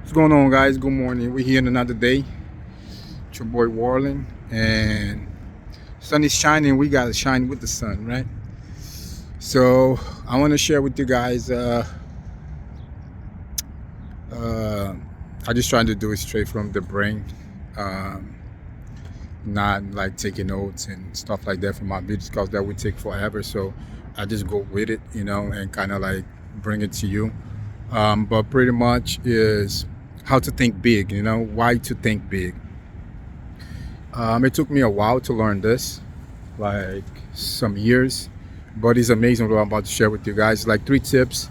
What's going on, guys? Good morning. We're here in another day. It's your boy Warling, and sun is shining. We gotta shine with the sun, right? So I want to share with you guys. Uh, I just trying to do it straight from the brain, um, not like taking notes and stuff like that for my videos because that would take forever. So I just go with it, and kind of like bring it to you. But pretty much is how to think big. Why to think big. It took me a while to learn this, like some years, but it's amazing what I'm about to share with you guys. Like 3 tips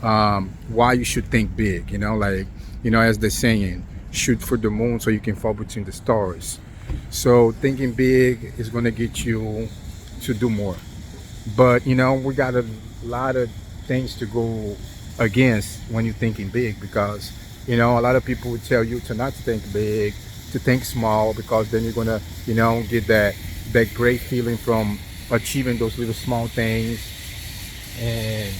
why you should think big. As the saying, shoot for the moon so you can fall between the stars. So thinking big is gonna get you to do more. But we got a lot of things to go against when you're thinking big because a lot of people would tell you to not think big, to think small, because then you're gonna get that great feeling from achieving those little small things. And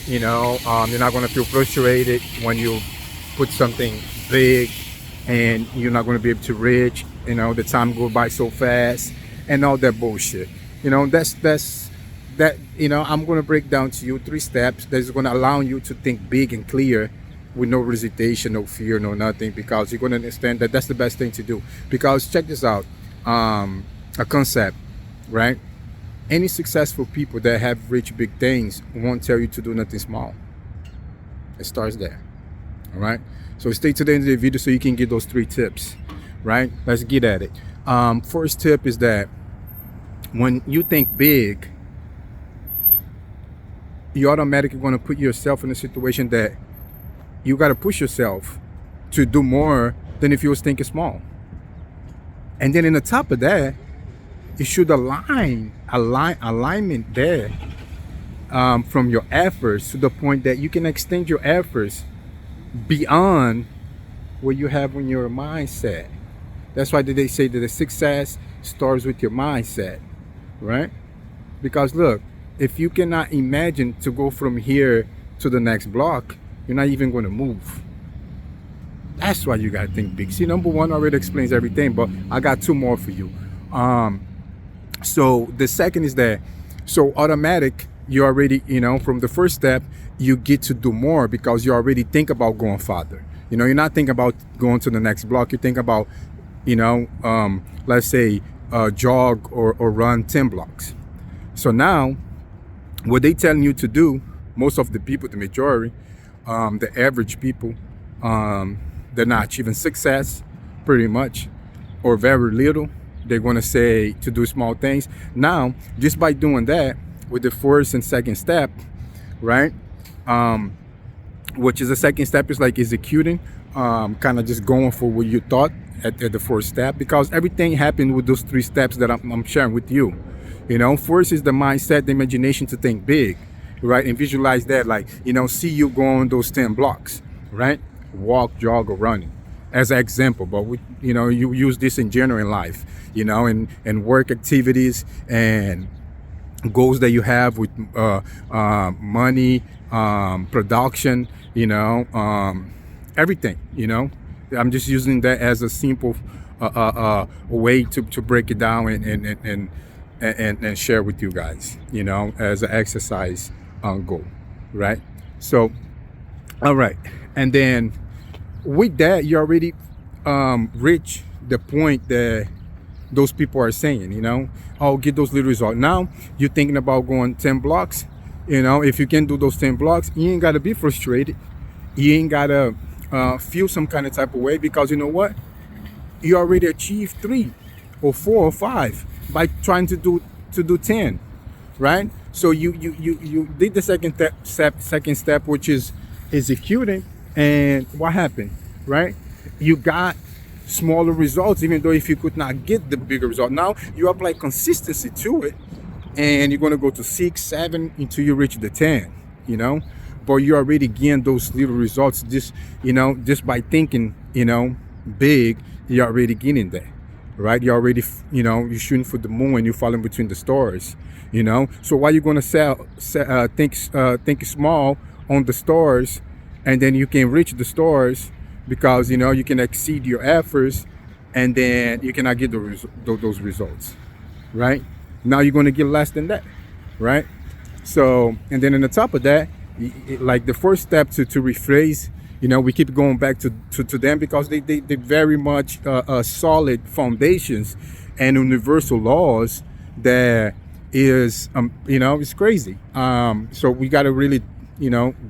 you're not gonna feel frustrated when you put something big and you're not gonna be able to reach. The time go by so fast and all that bullshit. That's that. I'm going to break down to you 3 steps that's going to allow you to think big and clear with no hesitation, no fear, no nothing, because you're going to understand that that's the best thing to do. Because check this out, a concept, right? Any successful people that have reached big things won't tell you to do nothing small. It starts there. All right, so stay to the end of the video so you can get those 3 tips, right? Let's get at it. First tip is that when you think big, you're automatically going to put yourself in a situation that you got to push yourself to do more than if you was thinking small. And then in the top of that, it should alignment there from your efforts to the point that you can extend your efforts beyond what you have in your mindset. That's why they say that the success starts with your mindset, right? Because look, if you cannot imagine to go from here to the next block, you're not even going to move. That's why you got to think big. See, number 1 already explains everything, but I got 2 more for you. So the second is that, so automatic, you already, from the first step, you get to do more because you already think about going farther. You're not thinking about going to the next block. You think about, let's say, jog or run 10 blocks. So now, what they telling you to do, most of the people, the majority, the average people, they're not achieving success pretty much or very little. They're going to say to do small things. Now, just by doing that with the first and second step, right? Which is the second step is like executing, kind of just going for what you thought at the first step, because everything happened with those 3 steps that I'm sharing with you. First is the mindset, the imagination to think big, right? And visualize that, like, see you going those 10 blocks, right? Walk, jog, or running as an example. But you use this in general in life, and work activities and goals that you have with money, production, everything, I'm just using that as a simple way to break it down and share with you guys, as an exercise goal, right? So, all right. And then with that, you already reach the point that those people are saying, I'll get those little results. Now you're thinking about going 10 blocks. If you can do those 10 blocks, you ain't got to be frustrated. You ain't got to feel some kind of type of way, because you know what? You already achieved 3 or 4 or 5 by trying to do 10, right? So you did the second step, which is executing, and what happened, right? You got smaller results, even though if you could not get the bigger result. Now you apply consistency to it, and you're going to go to 6, 7 until you reach the 10, but you already gain those little results just by thinking big. You're already getting there, right? You're already you're shooting for the moon and you're falling between the stars. So why you going to think small on the stars, and then you can reach the stars because you can exceed your efforts, and then you cannot get those results, right? Now you're going to get less than that, right? So, and then on the top of that, like the first step to rephrase, we keep going back to them because they very much solid foundations and universal laws that is it's crazy. So we got to really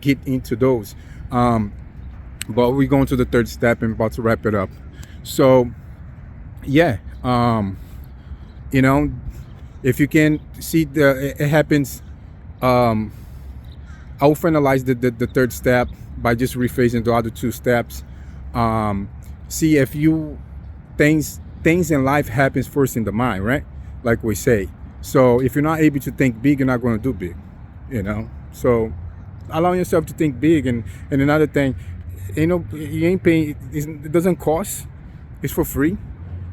get into those. But we're going to the third step and about to wrap it up. So yeah, if you can see it happens. I'll finalize the third step by just rephrasing the other two steps. See if things in life happens first in the mind, right? Like we say. So if you're not able to think big, you're not going to do big, So allow yourself to think big. And another thing, you ain't paying, it doesn't cost. It's for free,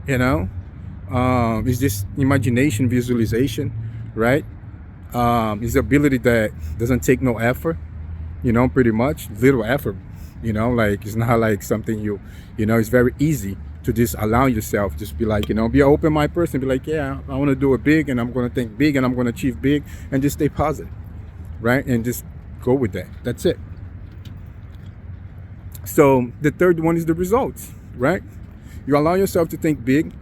It's just imagination, visualization, right? It's the ability that doesn't take no effort, pretty much little effort, like it's not like something it's very easy to just allow yourself, just be like, be an open-minded person, be like, yeah, I want to do it big, and I'm going to think big, and I'm going to achieve big, and just stay positive, right? And just go with that. That's it. So the third one is the results, right? You allow yourself to think big.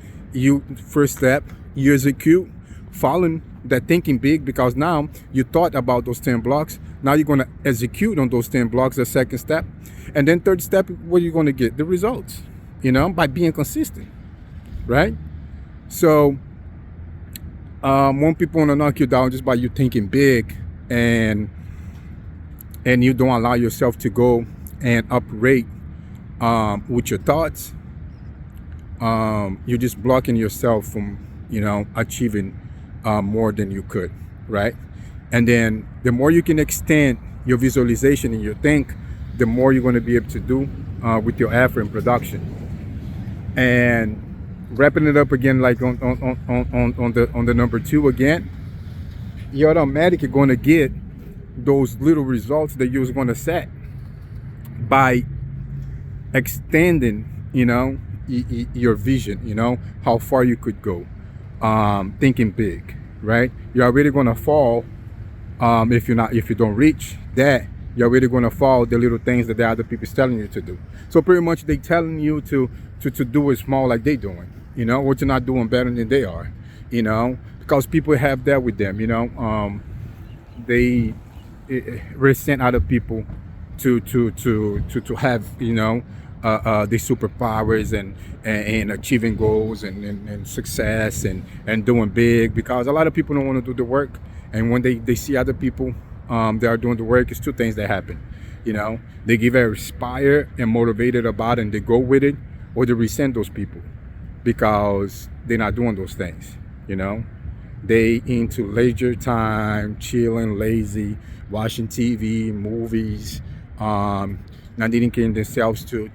First step, you execute, following that thinking big, because now you thought about those 10 blocks. Now you're going to execute on those 10 blocks, the second step. And then third step, what are you going to get? The results, by being consistent, right? So when people want to knock you down just by you thinking big, and you don't allow yourself to go and operate with your thoughts, you're just blocking yourself from achieving more than you could, right? And then the more you can extend your visualization and your think, the more you're going to be able to do with your effort and production. And wrapping it up again, like on the number 2 again, you're automatically going to get those little results that you're going to set by extending, your vision, how far you could go, thinking big, right? You're already going to fall if you don't reach that. You're already going to follow the little things that the other people's telling you to do. So pretty much they telling you to do it small like they doing, or to not doing better than they are, because people have that with them, they resent other people to have, the superpowers and achieving goals and success and doing big, because a lot of people don't want to do the work. And when they see other people that are doing the work, it's two things that happen. They get very inspired and motivated about it, and they go with it, or they resent those people because they're not doing those things. They into leisure time, chilling, lazy, watching TV, movies, not dedicating themselves to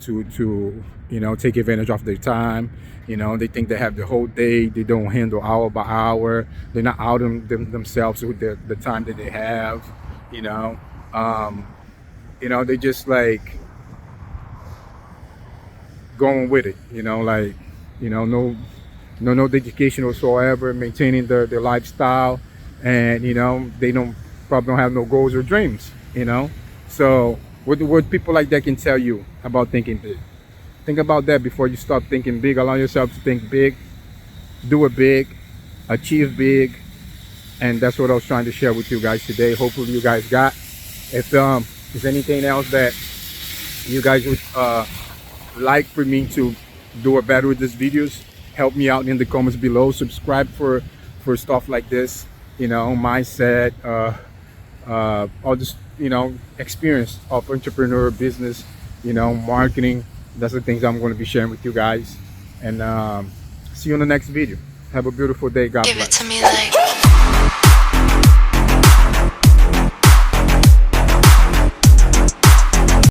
take advantage of their time. They think they have the whole day. They don't handle hour by hour. They're not out themselves with the time that they have. They just like going with it. No dedication whatsoever, maintaining their lifestyle, and they probably don't have no goals or dreams. So what people like that can tell you about thinking big. Think about that before you start thinking big. Allow yourself to think big, do it big, achieve big, and that's what I was trying to share with you guys today. Hopefully you guys got. If there's anything else that you guys would like for me to do it better with these videos, help me out in the comments below. Subscribe for stuff like this, mindset, all this, experience of entrepreneur business, marketing. That's the things I'm going to be sharing with you guys. And see you in the next video. Have a beautiful day. God bless. Give it to me like